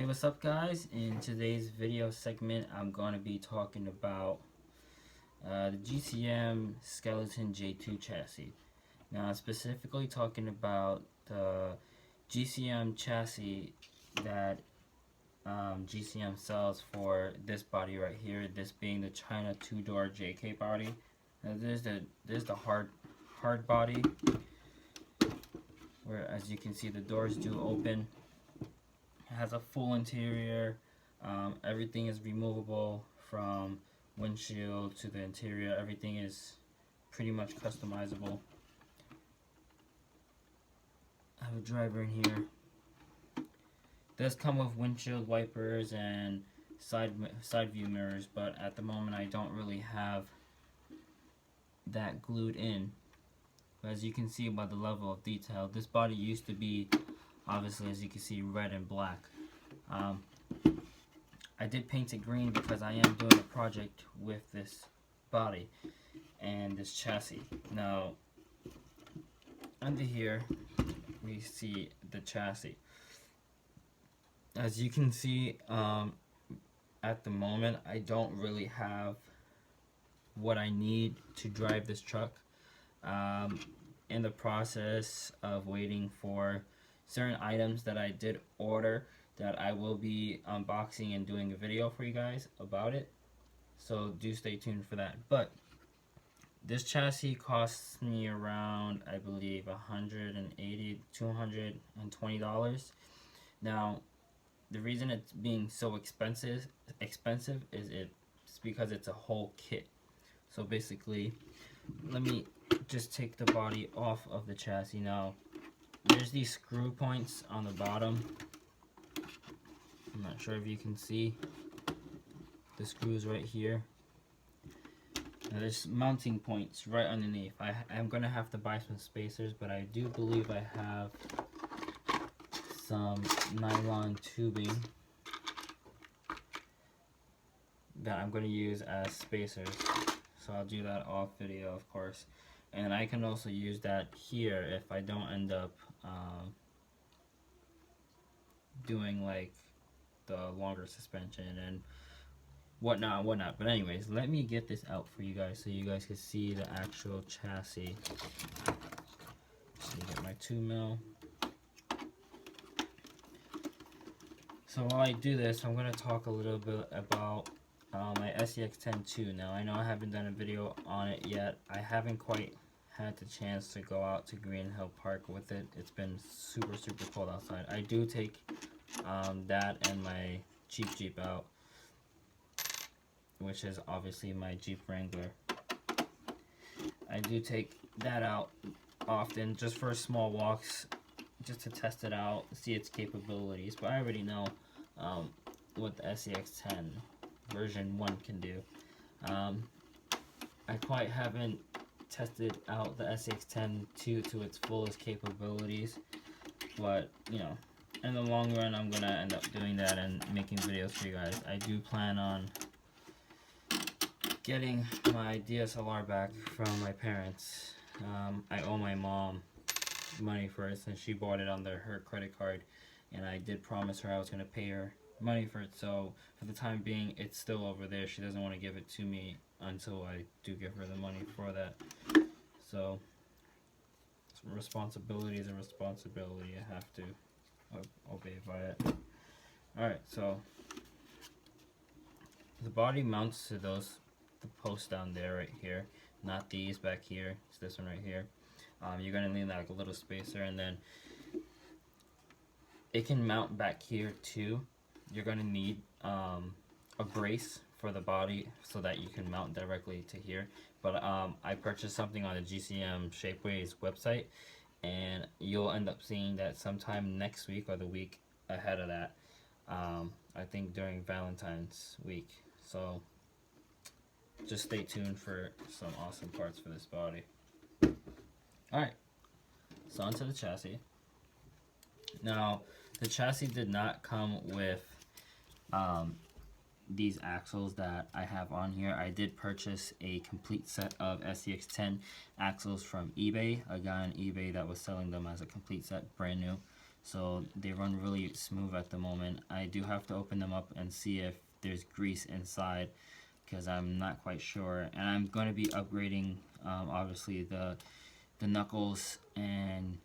Hey, what's up guys? In today's video segment I'm going to be talking about the GCM Skeleton J2 chassis. Now specifically talking about the GCM chassis that GCM sells for this body right here, this being the China 2-door JK body. Now there's the hard body, where as you can see the doors do open. It has a full interior. Everything is removable from windshield to the interior. Everything is pretty much customizable. I have a driver in here. It does come with windshield wipers and side view mirrors, but at the moment I don't really have that glued in. But as you can see by the level of detail, this body used to be, obviously, as you can see, red and black. I did paint it green because I am doing a project with this body and this chassis. Now, under here, we see the chassis. As you can see, at the moment, I don't really have what I need to drive this truck. In the process of waiting for certain items that I did order that I will be unboxing and doing a video for you guys about it, so do stay tuned for that. But this chassis costs me around, I believe, $180 to $220. Now the reason it's being so expensive is it's because it's a whole kit. So basically, let me just take the body off of the chassis. Now there's these screw points on the bottom. I'm not sure if you can see the screws right here. Now there's mounting points right underneath. I'm gonna have to buy some spacers, but I do believe I have some nylon tubing that I'm gonna use as spacers. So I'll do that off video, of course. And I can also use that here if I don't end up doing like the longer suspension and whatnot. But anyways, let me get this out for you guys so you guys can see the actual chassis. Let me get my 2mm. So while I do this, I'm going to talk a little bit about my SCX-10 Now I know I haven't done a video on it yet. I haven't quite had the chance to go out to Green Hill Park with it. It's been super cold outside. I do take that and my cheap Jeep out, which is obviously my Jeep Wrangler. I do take that out often just for small walks, just to test it out, see its capabilities. But I already know what the SCX-10 version 1 can do. I quite haven't tested out the SCX-10 to its fullest capabilities, but you know, in the long run I'm gonna end up doing that and making videos for you guys. I do plan on getting my DSLR back from my parents. I owe my mom money for it since she bought it under her credit card, and I did promise her I was gonna pay her money for it. So for the time being, it's still over there. She doesn't want to give it to me until I do give her the money for that. So responsibility is a responsibility. I have to obey by it. Alright, so the body mounts to the posts down there right here, not these back here. It's this one right here. You're gonna need like a little spacer, and then it can mount back here too. You're gonna need a brace for the body so that you can mount directly to here. But I purchased something on the GCM Shapeways website, and you'll end up seeing that sometime next week or the week ahead of that. I think during Valentine's week. So just stay tuned for some awesome parts for this body. Alright, so onto the chassis. Now, the chassis did not come with these axles that I have on here. I did purchase a complete set of SCX-10 axles from eBay. A guy on eBay that was selling them as a complete set, brand new. so they run really smooth at the moment. I do have to open them up and see if there's grease inside, because I'm not quite sure. And I'm going to be upgrading obviously the knuckles and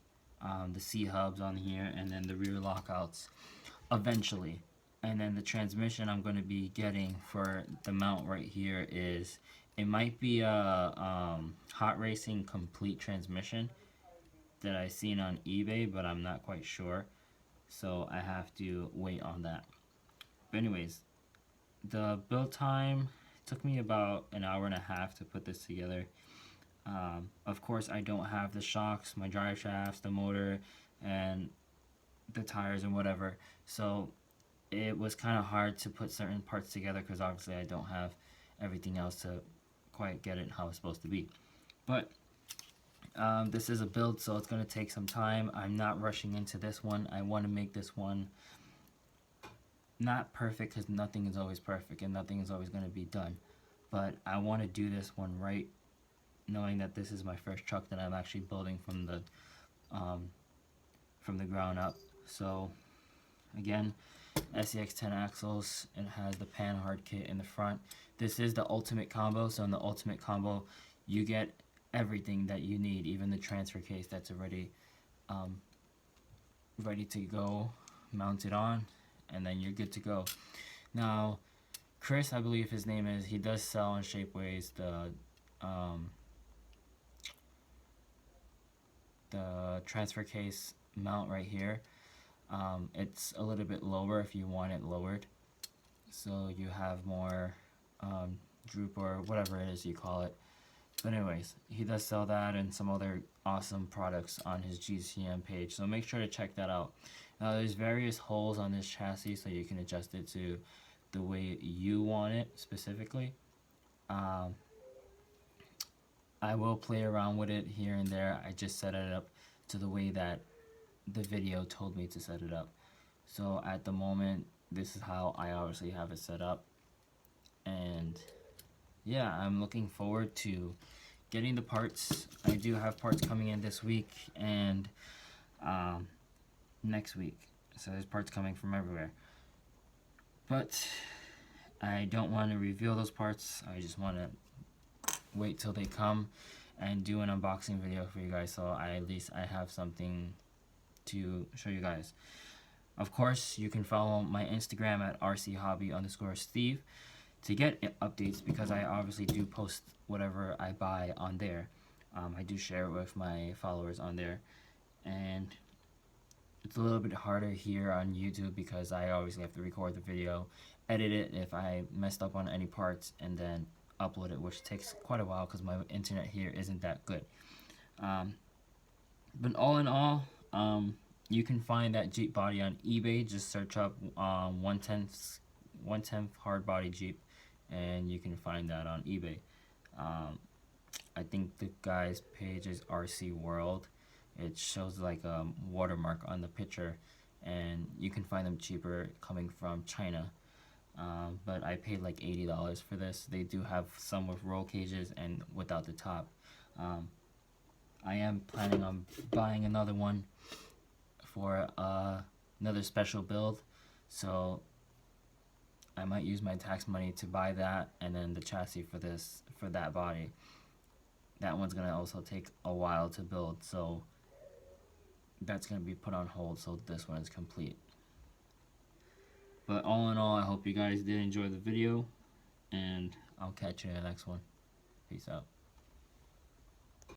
the C-hubs on here, and then the rear lockouts eventually. And then the transmission I'm going to be getting for the mount right here is, it might be a Hot Racing complete transmission that I seen on eBay, but I'm not quite sure, so I have to wait on that. But anyways, the build time took me about an hour and a half to put this together. Of course, I don't have the shocks, my drive shafts, the motor, and the tires and whatever, so it was kind of hard to put certain parts together because obviously I don't have everything else to quite get it how it's supposed to be. But this is a build, so it's going to take some time. I'm not rushing into this one. I want to make this one not perfect, because nothing is always perfect and nothing is always going to be done. But I want to do this one right, knowing that this is my first truck that I'm actually building from the ground up. So again, SEX 10 axles, it has the Panhard kit in the front. This is the ultimate combo, so in the ultimate combo you get everything that you need, even the transfer case that's already ready to go, mounted on, and then you're good to go. Now Chris, I believe his name is, he does sell on Shapeways the transfer case mount right here. It's a little bit lower if you want it lowered, so you have more droop or whatever it is you call it. But anyways, he does sell that and some other awesome products on his GCM page, so make sure to check that out. Now there's various holes on this chassis, so you can adjust it to the way you want it specifically. I will play around with it here and there. I just set it up to the way that the video told me to set it up. So at the moment, this is how I obviously have it set up. And yeah, I'm looking forward to getting the parts. I do have parts coming in this week and next week. So there's parts coming from everywhere. But I don't want to reveal those parts. I just want to wait till they come and do an unboxing video for you guys, so at least I have something to show you guys. Of course, you can follow my Instagram at RCHobby_Steve to get updates, because I obviously do post whatever I buy on there. I do share it with my followers on there, and it's a little bit harder here on YouTube because I obviously have to record the video, edit it if I messed up on any parts, and then upload it, which takes quite a while because my internet here isn't that good. But all in all, you can find that Jeep body on eBay. Just search up 1/10 hard body Jeep, and you can find that on eBay. I think the guy's page is RC World. It shows like a watermark on the picture, and you can find them cheaper coming from China. But I paid like $80 for this. They do have some with roll cages and without the top. I am planning on buying another one for another special build, so I might use my tax money to buy that, and then the chassis for that body. That one's gonna also take a while to build, so that's gonna be put on hold so this one is complete. But all in all, I hope you guys did enjoy the video, and I'll catch you in the next one. Peace out.